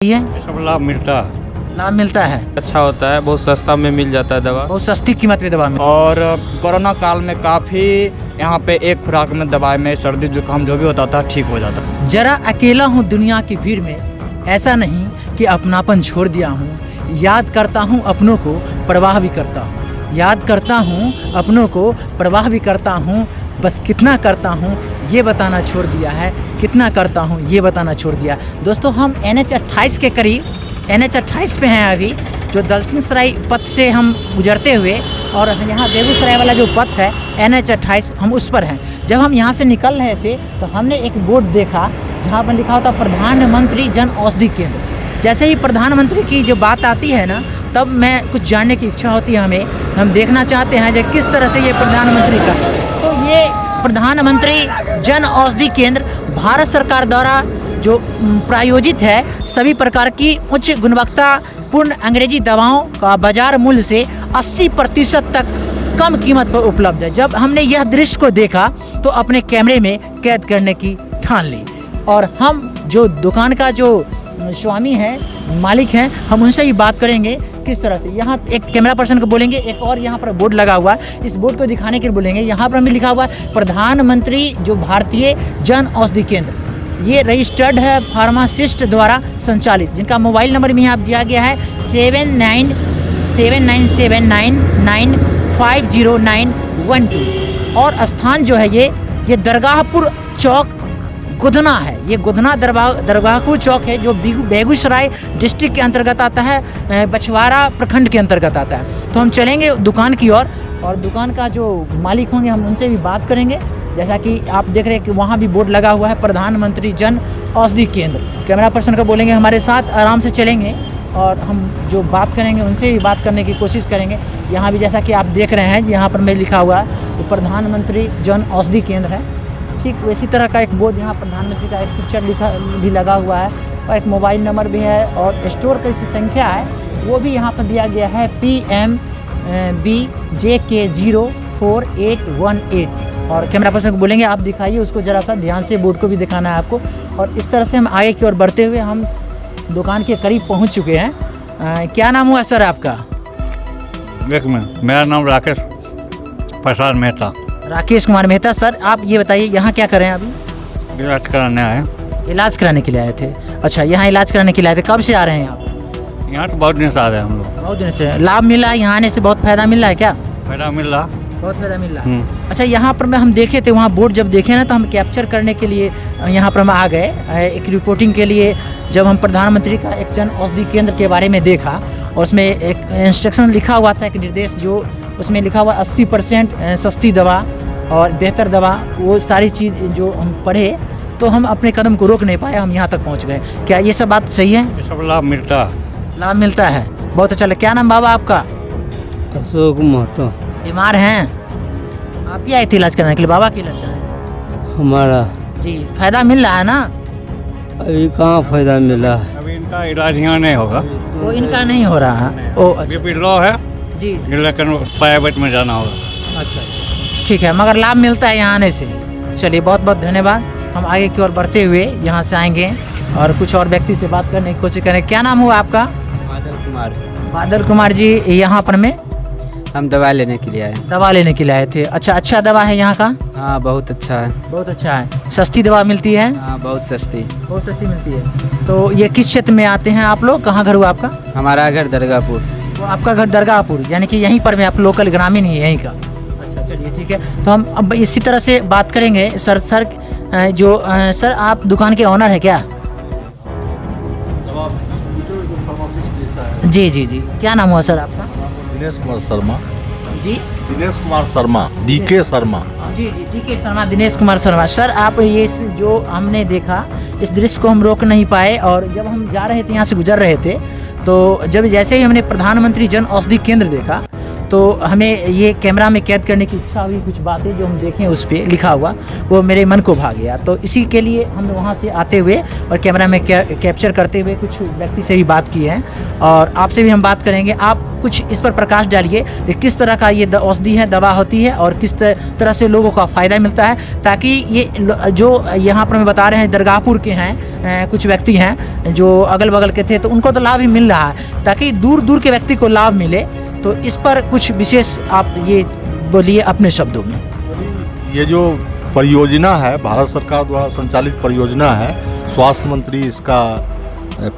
मिलती है? ये सब लाभ मिलता है। लाभ मिलता है, अच्छा होता है, बहुत सस्ता में मिल जाता है दवा। बहुत सस्ती कीमत पे दवा मिलती और कोरोना काल में काफ़ी यहाँ पे एक खुराक में दवाई में सर्दी जुकाम जो भी होता था ठीक हो जाता। है। जरा अकेला हूँ दुनिया की भीड़ में, ऐसा नहीं कि अपनापन छोड़ दिया हूँ। याद करता हूँ अपनों को, परवाह भी करता हूँ। याद करता हूँ अपनों को, परवाह भी करता हूँ। बस कितना करता हूँ ये बताना छोड़ दिया है, कितना करता हूँ ये बताना छोड़ दिया। दोस्तों, हम NH 28 के करीब NH 28 पे हैं अभी, जो दलसिंह सराय पथ से हम गुजरते हुए, और यहाँ बेगूसराय वाला जो पथ है NH 28, हम उस पर हैं। जब हम यहाँ से निकल रहे थे तो हमने एक बोर्ड देखा जहाँ पर लिखा होता प्रधानमंत्री जन औषधि केंद्र। जैसे ही प्रधानमंत्री की जो बात आती है ना, तब मैं कुछ जानने की इच्छा होती है हमें, हम देखना चाहते हैं कि किस तरह से ये प्रधानमंत्री का, तो ये प्रधानमंत्री जन औषधि केंद्र भारत सरकार द्वारा जो प्रायोजित है, सभी प्रकार की उच्च गुणवत्तापूर्ण अंग्रेजी दवाओं का बाजार मूल्य से 80% तक कम कीमत पर उपलब्ध है। जब हमने यह दृश्य को देखा तो अपने कैमरे में कैद करने की ठान ली, और हम जो दुकान का जो स्वामी है, मालिक हैं, हम उनसे ही बात करेंगे किस तरह से। यहाँ एक कैमरा पर्सन को बोलेंगे, एक और यहाँ पर बोर्ड लगा हुआ है, इस बोर्ड को दिखाने के लिए बोलेंगे। यहाँ पर हमें लिखा हुआ है प्रधानमंत्री जो भारतीय जन औषधि केंद्र, ये रजिस्टर्ड है फार्मासिस्ट द्वारा संचालित, जिनका मोबाइल नंबर भी यहाँ दिया गया है 7979795091 और स्थान जो है ये दरगाहपुर चौक गुधना है। ये गुधना दरगाहपुर चौक है, जो बेगूसराय डिस्ट्रिक्ट के अंतर्गत आता है, बछवाड़ा प्रखंड के अंतर्गत आता है। तो हम चलेंगे दुकान की ओर, और दुकान का जो मालिक होंगे हम उनसे भी बात करेंगे। जैसा कि आप देख रहे हैं कि वहाँ भी बोर्ड लगा हुआ है प्रधानमंत्री जन औषधि केंद्र। कैमरा पर्सन को बोलेंगे हमारे साथ आराम से चलेंगे, और हम जो बात करेंगे उनसे भी बात करने की कोशिश करेंगे। यहाँ भी जैसा कि आप देख रहे हैं, यहाँ पर मेरे लिखा हुआ है तो प्रधानमंत्री जन औषधि केंद्र है। ठीक वैसी तरह का एक बोर्ड यहाँ प्रधानमंत्री का एक पिक्चर भी लगा हुआ है, और एक मोबाइल नंबर भी है, और स्टोर की संख्या है वो भी यहाँ पर दिया गया है PMBJK0418। और कैमरा पर्सन को बोलेंगे आप दिखाइए उसको, ज़रा सा ध्यान से बोर्ड को भी दिखाना है आपको। और इस तरह से हम आगे की ओर बढ़ते हुए हम दुकान के करीब पहुंच चुके हैं। क्या नाम हुआ सर आपका? एक मिनट, मेरा नाम राकेश प्रसाद मेहता। राकेश कुमार मेहता। सर आप ये बताइए यहाँ क्या कर रहे हैं अभी? इलाज कराने आए। इलाज कराने के लिए आए थे? अच्छा, यहाँ इलाज कराने के लिए आए थे। कब से आ रहे हैं आप? यहाँ तो बहुत दिन से आ रहे हैं हम लोग। बहुत दिन से। लाभ मिल रहा है यहाँ आने से? बहुत फ़ायदा मिल रहा है क्या? फायदा मिल रहा, बहुत फ़ायदा मिल रहा है। अच्छा, यहाँ पर हम देखे थे, वहाँ बोर्ड जब देखे ना तो हम कैप्चर करने के लिए यहाँ पर हम आ गए एक रिपोर्टिंग के लिए। जब हम प्रधानमंत्री का एक जन औषधि केंद्र के बारे में देखा, और उसमें एक इंस्ट्रक्शन लिखा हुआ था, एक निर्देश जो उसमें लिखा हुआ 80% सस्ती दवा और बेहतर दवा, वो सारी चीज़ जो हम पढ़े तो हम अपने कदम को रोक नहीं पाए, हम यहाँ तक पहुँच गए। क्या ये सब बात सही है? ये सब लाभ मिलता है। लाभ मिलता है, बहुत अच्छा। क्या नाम बाबा आपका? अशोक महतो। बीमार हैं आप? ही आए थे इलाज कराने के लिए? बाबा के इलाज कराने? हमारा जी, फायदा मिल रहा है ना? अभी कहाँ फायदा मिला है? अभी इनका इलाज यहाँ नहीं होगा, वो इनका नहीं हो रहा है। ओ अच्छा बीपी लो है जी, लेकिन प्राइवेट में जाना होगा। अच्छा, ठीक है, मगर लाभ मिलता है यहाँ आने से। चलिए, बहुत बहुत धन्यवाद। हम आगे की ओर बढ़ते हुए यहाँ से आएंगे और कुछ और व्यक्ति से बात करने की कोशिश करें। क्या नाम हुआ आपका? बादल कुमार। बादल कुमार जी, यहाँ पर में हम दवा लेने के लिए आए। दवा लेने के लिए आए थे? अच्छा दवा है यहाँ का? हाँ, बहुत अच्छा है। बहुत अच्छा है। सस्ती दवा मिलती है? हाँ, बहुत सस्ती। बहुत सस्ती मिलती है। तो ये किस क्षेत्र में आते हैं आप लोग? कहाँ घर हुआ आपका? हमारा घर दरगाहपुर। तो आपका घर दरगाहपुर, यानी कि यहीं पर में आप लोकल ग्रामीण ही यहीं का? अच्छा, चलिए ठीक है। तो हम अब इसी तरह से बात करेंगे। सर सर आप दुकान के ऑनर है क्या? जी जी जी, क्या नाम हुआ सर आपका? दिनेश कुमार शर्मा। जी, दिनेश कुमार शर्मा, DK शर्मा। जी जी, DK शर्मा, दिनेश कुमार शर्मा। सर आप ये जो हमने देखा, इस दृश्य को हम रोक नहीं पाए, और जब हम जा रहे थे, यहाँ से गुजर रहे थे, तो जब जैसे ही हमने प्रधानमंत्री जन औषधि केंद्र देखा तो हमें ये कैमरा में कैद करने की इच्छा हुई, कुछ बातें जो हम देखें उस पर लिखा हुआ वो मेरे मन को भा गया। तो इसी के लिए हम वहाँ से आते हुए और कैमरा में कैप्चर करते हुए कुछ व्यक्ति से भी बात की है और आपसे भी हम बात करेंगे। आप कुछ इस पर प्रकाश डालिए कि किस तरह का ये औषधि है, दवा होती है और किस तरह से लोगों का फ़ायदा मिलता है, ताकि ये जो यहाँ पर मैं बता रहे हैं दरगाहपुर के हैं कुछ व्यक्ति हैं जो अगल बगल के थे, तो उनको तो लाभ ही मिल रहा है, ताकि दूर दूर के व्यक्ति को लाभ मिले। तो इस पर कुछ विशेष आप ये बोलिए अपने शब्दों में। ये जो परियोजना है भारत सरकार द्वारा संचालित परियोजना है, स्वास्थ्य मंत्री इसका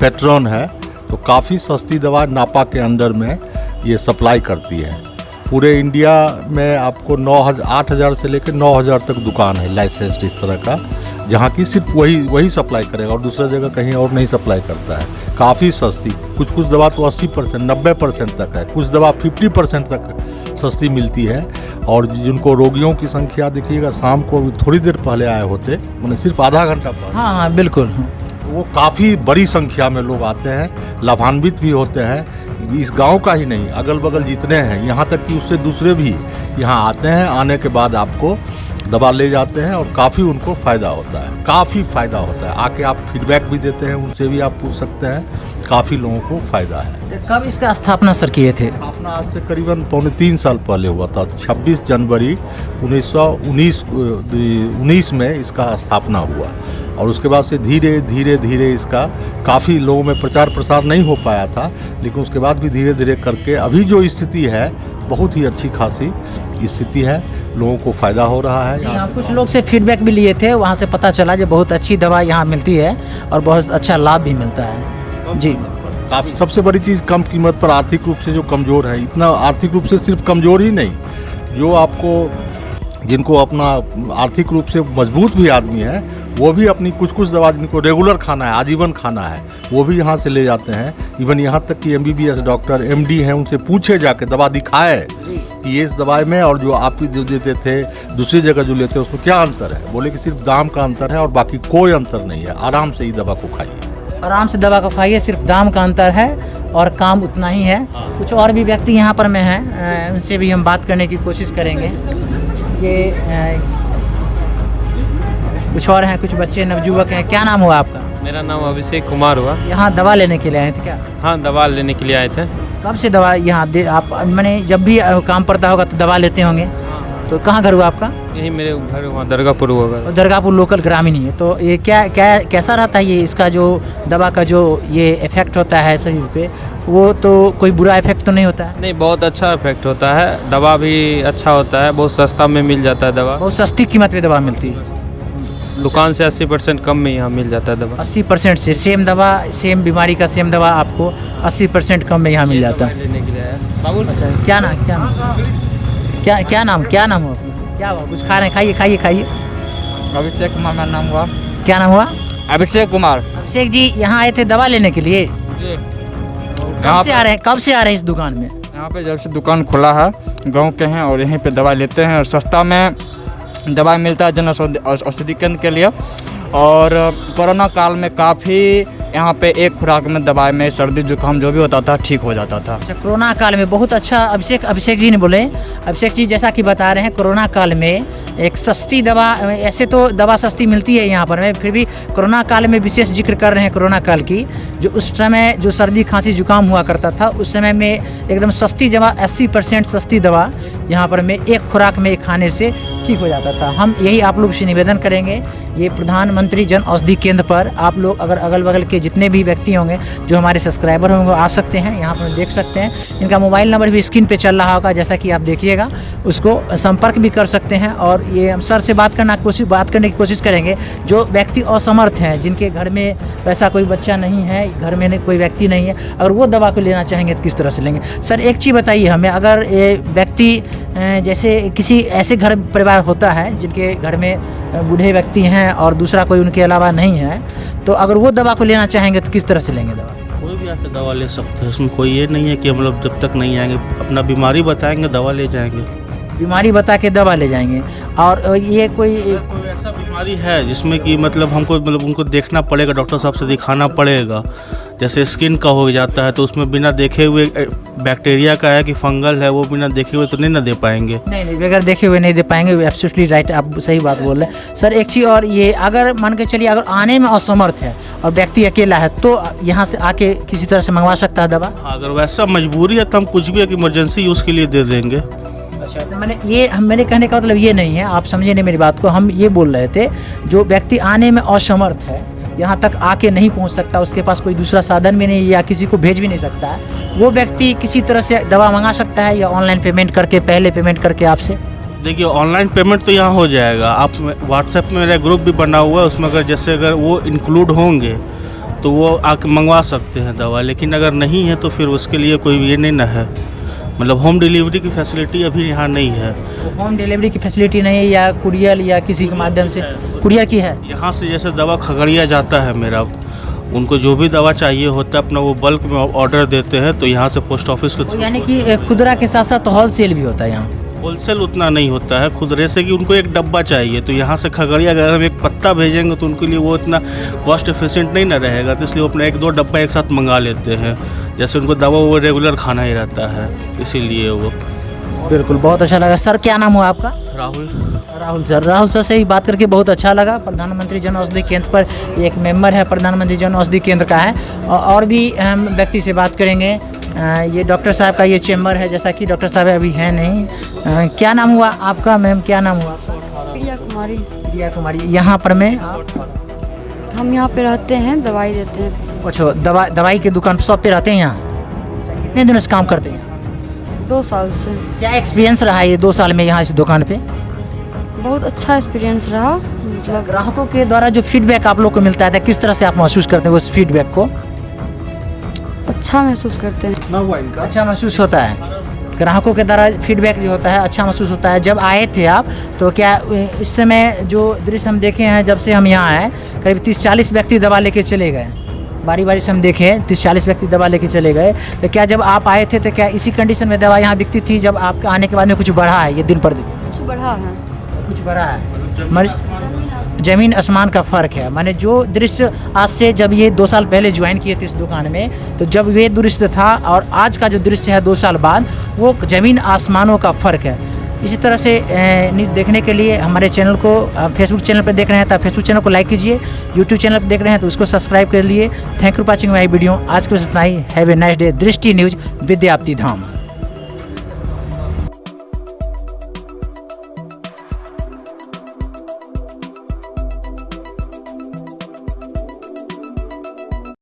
पैट्रन है, तो काफ़ी सस्ती दवा नापा के अंडर में ये सप्लाई करती है। पूरे इंडिया में आपको 8,000 से लेकर 9,000 तक दुकान है लाइसेंस्ड इस तरह का, जहाँ की सिर्फ वही सप्लाई करेगा और दूसरा जगह कहीं और नहीं सप्लाई करता है। काफ़ी सस्ती, कुछ दवा तो 80% 90% तक है, कुछ दवा 50% तक सस्ती मिलती है। और जिनको रोगियों की संख्या देखिएगा, शाम को थोड़ी देर पहले आए होते, मैंने सिर्फ आधा घंटा पहले, हाँ बिल्कुल, तो वो काफ़ी बड़ी संख्या में लोग आते हैं, लाभान्वित भी होते हैं। इस गांव का ही नहीं, अगल बगल जितने हैं, यहाँ तक कि उससे दूसरे भी यहाँ आते हैं। आने के बाद आपको दवा ले जाते हैं और काफ़ी उनको फ़ायदा होता है, काफ़ी फ़ायदा होता है। आके आप फीडबैक भी देते हैं, उनसे भी आप पूछ सकते हैं, काफ़ी लोगों को फ़ायदा है। कब इसका स्थापना सर किए थे? स्थापना आज से करीबन 3.25 साल पहले हुआ था। 26 जनवरी 1919 में इसका स्थापना हुआ और उसके बाद से धीरे धीरे इसका काफ़ी लोगों में प्रचार प्रसार नहीं हो पाया था, लेकिन उसके बाद भी धीरे धीरे करके अभी जो स्थिति है बहुत ही अच्छी खासी स्थिति है, लोगों को फ़ायदा हो रहा है। यहाँ कुछ लोग से फीडबैक भी लिए थे, वहाँ से पता चला जो बहुत अच्छी दवा यहाँ मिलती है और बहुत अच्छा लाभ भी मिलता है जी। काफ़ी सबसे बड़ी चीज़ कम कीमत पर, आर्थिक रूप से जो कमज़ोर है, इतना आर्थिक रूप से सिर्फ कमज़ोर ही नहीं, जो आपको जिनको अपना आर्थिक रूप से मजबूत भी आदमी है, वो भी अपनी कुछ दवा जिनको रेगुलर खाना है, आजीवन खाना है, वो भी यहाँ से ले जाते हैं। इवन यहाँ तक कि MBBS डॉक्टर MD हैं, उनसे पूछे जाके दवा दिखाए कि ये इस दवाई में और जो आप जो देते थे दूसरी जगह जो लेते हैं उसमें क्या अंतर है। बोले कि सिर्फ दाम का अंतर है और बाकी कोई अंतर नहीं है, आराम से ही दवा को खाइए, आराम से दवा को खाइए, सिर्फ दाम का अंतर है और काम उतना ही है। कुछ और भी व्यक्ति यहाँ पर में हैं, उनसे भी हम बात करने की कोशिश करेंगे। ये कुछ और हैं, कुछ बच्चे नवयुवक हैं। क्या नाम हुआ आपका? मेरा नाम अभिषेक कुमार हुआ। यहाँ दवा लेने के लिए आए थे क्या? हाँ, दवा लेने के लिए आए थे। कब से दवा यहाँ आप मैंने जब भी काम पड़ता होगा तो दवा लेते होंगे, तो कहाँ घर हुआ आपका? यही मेरे घर वहाँ दरगाहपुर हुआ घर। दरगाहपुर लोकल ग्रामीण ही है। तो ये कैसा रहता है ये, इसका जो दवा का जो ये इफेक्ट होता है शरीर पे, वो तो कोई बुरा इफेक्ट तो नहीं होता है? नहीं, बहुत अच्छा इफेक्ट होता है, दवा भी अच्छा होता है, बहुत सस्ता में मिल जाता है दवा, बहुत सस्ती कीमत पे दवा मिलती है, दुकान से 80% कम में यहाँ मिल जाता है दवा। 80% से सेम दवा, सेम बीमारी का सेम दवा आपको 80% कम में यहाँ मिल जाता है। लेने के लिए आया बाबू। अच्छा, क्या नाम हो? क्या हुआ? कुछ खा रहे हैं? खाइए। अभिषेक कुमार मेरा नाम हुआ। क्या नाम हुआ? अभिषेक कुमार। अभिषेक जी यहाँ आए थे दवा लेने के लिए, जी। कब से आ रहे हैं इस दुकान में? यहाँ पे जब से दुकान खुला है, गांव के हैं और यहीं पे दवा लेते हैं और सस्ता में दवाई मिलता है जन औषधि केंद्र के लिए। और कोरोना काल में काफ़ी यहाँ पे एक खुराक में दवाई में सर्दी जुकाम जो भी होता था ठीक हो जाता था। अच्छा, कोरोना काल में बहुत अच्छा अभिषेक जी ने बोले। अभिषेक जी जैसा कि बता रहे हैं, कोरोना काल में एक सस्ती दवा, ऐसे तो दवा सस्ती मिलती है यहाँ पर में, फिर भी कोरोना काल में विशेष जिक्र कर रहे हैं कोरोना काल की, जो उस समय जो सर्दी खांसी जुकाम हुआ करता था, उस समय में एकदम सस्ती दवा, 80% सस्ती दवा यहाँ पर में एक खुराक में खाने से ठीक हो जाता था। हम यही आप लोग से निवेदन करेंगे, ये प्रधानमंत्री जन औषधि केंद्र पर आप लोग अगर अगल बगल के जितने भी व्यक्ति होंगे जो हमारे सब्सक्राइबर होंगे आ सकते हैं, यहाँ पर देख सकते हैं। इनका मोबाइल नंबर भी स्क्रीन पे चल रहा होगा, जैसा कि आप देखिएगा, उसको संपर्क भी कर सकते हैं। और ये हम सर से बात करने की कोशिश करेंगे, जो व्यक्ति असमर्थ हैं, जिनके घर में वैसा कोई बच्चा नहीं है, घर में कोई व्यक्ति नहीं है, अगर वो दवा को लेना चाहेंगे तो किस तरह से लेंगे? सर एक चीज़ बताइए हमें, अगर ये व्यक्ति जैसे किसी ऐसे घर परिवार होता है जिनके घर में बूढ़े व्यक्ति हैं और दूसरा कोई उनके अलावा नहीं है, तो अगर वो दवा को लेना चाहेंगे तो किस तरह से लेंगे दवा? कोई भी आके दवा ले सकते हैं, उसमें कोई ये नहीं है कि हम लोग जब तक नहीं आएंगे अपना बीमारी बताएंगे दवा ले जाएंगे। बीमारी बता के दवा ले जाएंगे। और ये कोई ऐसा बीमारी है जिसमें कि मतलब हमको उनको देखना पड़ेगा, डॉक्टर साहब से दिखाना पड़ेगा, जैसे स्किन का हो जाता है तो उसमें बिना देखे हुए बैक्टीरिया का है कि फंगल है, वो बिना देखे हुए तो नहीं ना दे पाएंगे। नहीं बगैर देखे हुए नहीं दे पाएंगे। एब्सोल्युटली राइट, आप सही बात बोल रहे हैं सर। एक चीज़ और, ये अगर मान के चलिए अगर आने में असमर्थ है और व्यक्ति अकेला है तो यहाँ से आके किसी तरह से मंगवा सकता है दवा? हाँ, अगर वैसा मजबूरी है तो हम कुछ भी एक इमरजेंसी यूज़ के लिए दे देंगे। अच्छा, तो मैंने मेरे कहने का मतलब ये नहीं है, आप समझे नहीं मेरी बात को। हम ये बोल रहे थे जो व्यक्ति आने में असमर्थ है, यहाँ तक आके नहीं पहुँच सकता, उसके पास कोई दूसरा साधन भी नहीं या किसी को भेज भी नहीं सकता है, वो व्यक्ति किसी तरह से दवा मंगा सकता है या ऑनलाइन पेमेंट करके, पहले पेमेंट करके आपसे? देखिए, ऑनलाइन पेमेंट तो यहाँ हो जाएगा। आप व्हाट्सएप में मेरा ग्रुप भी बना हुआ है, उसमें अगर वो इंक्लूड होंगे तो वो आके मंगवा सकते हैं दवा। लेकिन अगर नहीं है तो फिर उसके लिए कोई ये नहीं ना है, मतलब होम डिलीवरी की फैसिलिटी अभी यहाँ नहीं है। होम डिलीवरी की फैसिलिटी नहीं है या कुरियर या किसी के माध्यम से? कुरियर की है। यहाँ से जैसे दवा खगड़िया जाता है मेरा, उनको जो भी दवा चाहिए होता है अपना वो बल्क में ऑर्डर देते हैं, तो यहाँ से पोस्ट ऑफिस को यानी कि खुदरा के साथ साथ होलसेल भी होता है यहाँ? होलसेल उतना नहीं होता है, खुदरे से कि उनको एक डब्बा चाहिए, तो यहाँ से खगड़िया अगर हम एक पत्ता भेजेंगे तो उनके लिए वो इतना कॉस्ट एफिशिएंट नहीं ना रहेगा, तो इसलिए वो अपना 1-2 डब्बा एक साथ मंगा लेते हैं। जैसे उनको दवा वो रेगुलर खाना ही रहता है, इसीलिए वो। बिल्कुल, बहुत अच्छा लगा सर। क्या नाम हुआ आपका? राहुल सर से ही बात करके बहुत अच्छा लगा। प्रधानमंत्री जन औषधि केंद्र पर एक मेंबर है, प्रधानमंत्री जन औषधि केंद्र का है। और भी हम व्यक्ति से बात करेंगे। ये डॉक्टर साहब का ये चेंबर है, जैसा कि डॉक्टर साहब अभी हैं नहीं। क्या नाम हुआ आपका मैम? क्या नाम हुआ? प्रिया कुमारी। यहाँ पर मैं हम यहाँ पे रहते हैं, दवाई देते हैं। अच्छा, दवाई की दुकान शॉप पे रहते हैं यहाँ? कितने दिनों से काम करते हैं? 2 साल से। क्या एक्सपीरियंस रहा ये 2 साल में यहाँ इस दुकान पे? बहुत अच्छा एक्सपीरियंस रहा। मतलब ग्राहकों के द्वारा जो फीडबैक आप लोग को मिलता है, किस तरह से आप महसूस करते हैं उस फीडबैक को? अच्छा महसूस करते हैं। अच्छा महसूस होता है। ग्राहकों के द्वारा फीडबैक जो होता है अच्छा महसूस होता है। जब आए थे आप तो क्या इस समय जो दृश्य हम देखे हैं, जब से हम यहाँ आए करीब 30-40 व्यक्ति दवा लेके चले गए, बारी से हम देखे 30-40 व्यक्ति दवा लेके चले गए, तो क्या जब आप आए थे तो क्या इसी कंडीशन में दवा यहाँ बिकती थी? जब आपके आने के बाद में कुछ बढ़ा है ये दिन पर दिन? कुछ बढ़ा है। कुछ बढ़ा है। ज़मीन आसमान का फ़र्क है। माने जो दृश्य आज से जब ये 2 साल पहले ज्वाइन किए थे इस दुकान में, तो जब ये दृश्य था और आज का जो दृश्य है 2 साल बाद, वो ज़मीन आसमानों का फ़र्क है। इसी तरह से देखने के लिए हमारे चैनल को, फेसबुक चैनल पर देख रहे हैं तो फेसबुक चैनल को लाइक कीजिए, यूट्यूब चैनल पर देख रहे हैं तो उसको सब्सक्राइब कर लिए। Thank you for watching my video. आज के बस इतना ही। Have a nice day. Drishti news, Vidyapati Dham.